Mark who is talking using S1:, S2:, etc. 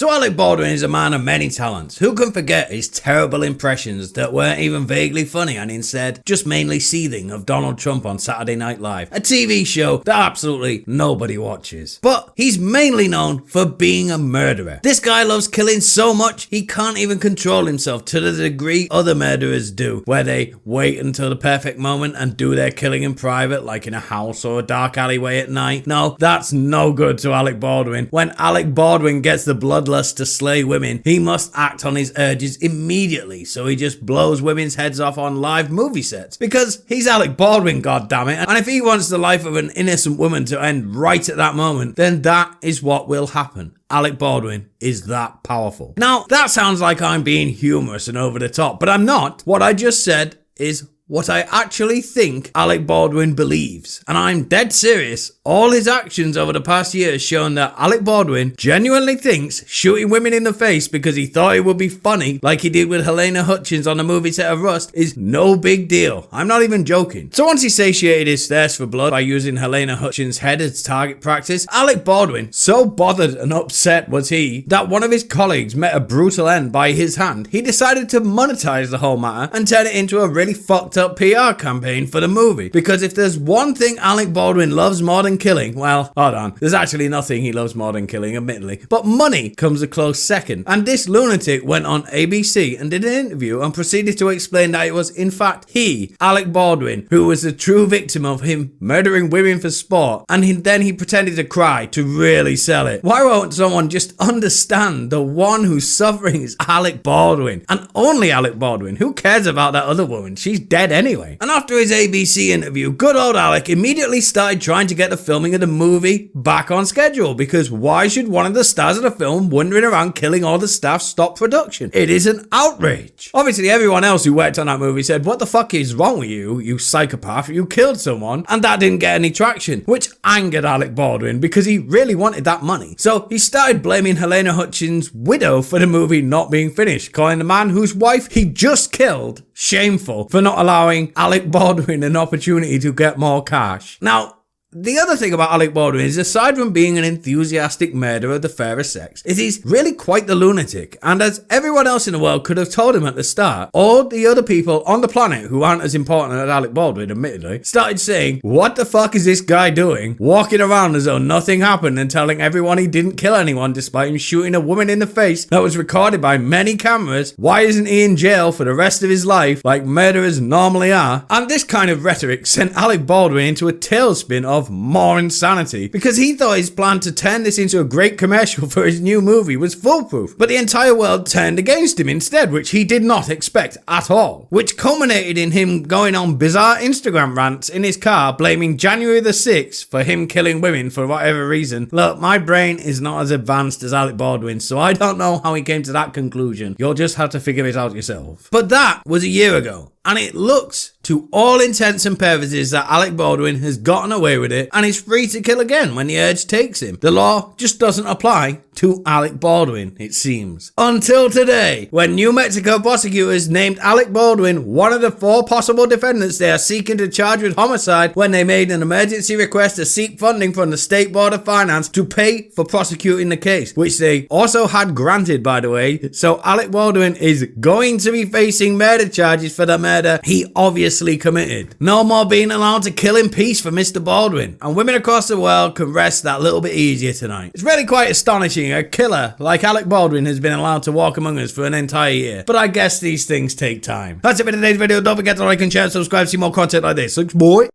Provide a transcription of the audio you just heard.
S1: So Alec Baldwin is a man of many talents. Who can forget his terrible impressions that weren't even vaguely funny and instead just mainly seething of Donald Trump on Saturday Night Live, a TV show that absolutely nobody watches. But he's mainly known for being a murderer. This guy loves killing so much he can't even control himself to the degree other murderers do, where they wait until the perfect moment and do their killing in private, like in a house or a dark alleyway at night. No, that's no good to Alec Baldwin. When Alec Baldwin gets the bloodlust to slay women, he must act on his urges immediately, so he just blows women's heads off on live movie sets. Because he's Alec Baldwin, goddammit, and if he wants the life of an innocent woman to end right at that moment, then that is what will happen. Alec Baldwin is that powerful. Now, that sounds like I'm being humorous and over the top, but I'm not. What I just said is what I actually think Alec Baldwin believes. And I'm dead serious. All his actions over the past year has shown that Alec Baldwin genuinely thinks shooting women in the face because he thought it would be funny, like he did with Halyna Hutchins on the movie set of Rust, is no big deal. I'm not even joking. So once he satiated his thirst for blood by using Halyna Hutchins' head as target practice, Alec Baldwin, so bothered and upset was he, that one of his colleagues met a brutal end by his hand. He decided to monetize the whole matter and turn it into a really fucked up PR campaign for the movie. Because if there's one thing Alec Baldwin loves more than killing, well, hold on, there's actually nothing he loves more than killing, admittedly, but money comes a close second. And this lunatic went on ABC and did an interview and proceeded to explain that it was in fact he, Alec Baldwin, who was the true victim of him murdering women for sport, and then he pretended to cry to really sell it. Why won't someone just understand the one who's suffering is Alec Baldwin, and only Alec Baldwin? Who cares about that other woman? She's dead anyway. And after his ABC interview, good old Alec immediately started trying to get the filming of the movie back on schedule, because why should one of the stars of the film wandering around killing all the staff stop production? It is an outrage. Obviously everyone else who worked on that movie said, what the fuck is wrong with you, you psychopath, you killed someone, and that didn't get any traction, which angered Alec Baldwin because he really wanted that money. So he started blaming Halyna Hutchins' widow for the movie not being finished, calling the man whose wife he just killed shameful for not allowing Alec Baldwin an opportunity to get more cash. Now, the other thing about Alec Baldwin is, aside from being an enthusiastic murderer of the fairest sex, is he's really quite the lunatic. And as everyone else in the world could have told him at the start, all the other people on the planet who aren't as important as Alec Baldwin, admittedly, started saying, what the fuck is this guy doing? Walking around as though nothing happened and telling everyone he didn't kill anyone despite him shooting a woman in the face that was recorded by many cameras. Why isn't he in jail for the rest of his life like murderers normally are? And this kind of rhetoric sent Alec Baldwin into a tailspin of more insanity, because he thought his plan to turn this into a great commercial for his new movie was foolproof, but the entire world turned against him instead, which he did not expect at all, which culminated in him going on bizarre Instagram rants in his car blaming January the 6th for him killing women for whatever reason. Look, my brain is not as advanced as Alec Baldwin, so I don't know how he came to that conclusion. You'll just have to figure it out yourself. But that was a year ago, and it looks, to all intents and purposes, that Alec Baldwin has gotten away with it and is free to kill again when the urge takes him. The law just doesn't apply to Alec Baldwin, it seems. Until today, when New Mexico prosecutors named Alec Baldwin one of the 4 possible defendants they are seeking to charge with homicide when they made an emergency request to seek funding from the State Board of Finance to pay for prosecuting the case, which they also had granted, by the way. So Alec Baldwin is going to be facing murder charges for the murder he obviously committed. No more being allowed to kill in peace for Mr. Baldwin, and women across the world can rest that little bit easier tonight. It's really quite astonishing a killer like Alec Baldwin has been allowed to walk among us for an entire year, but I guess these things take time. That's it for today's video. Don't forget to like and share and subscribe to see more content like this. Thanks, boy.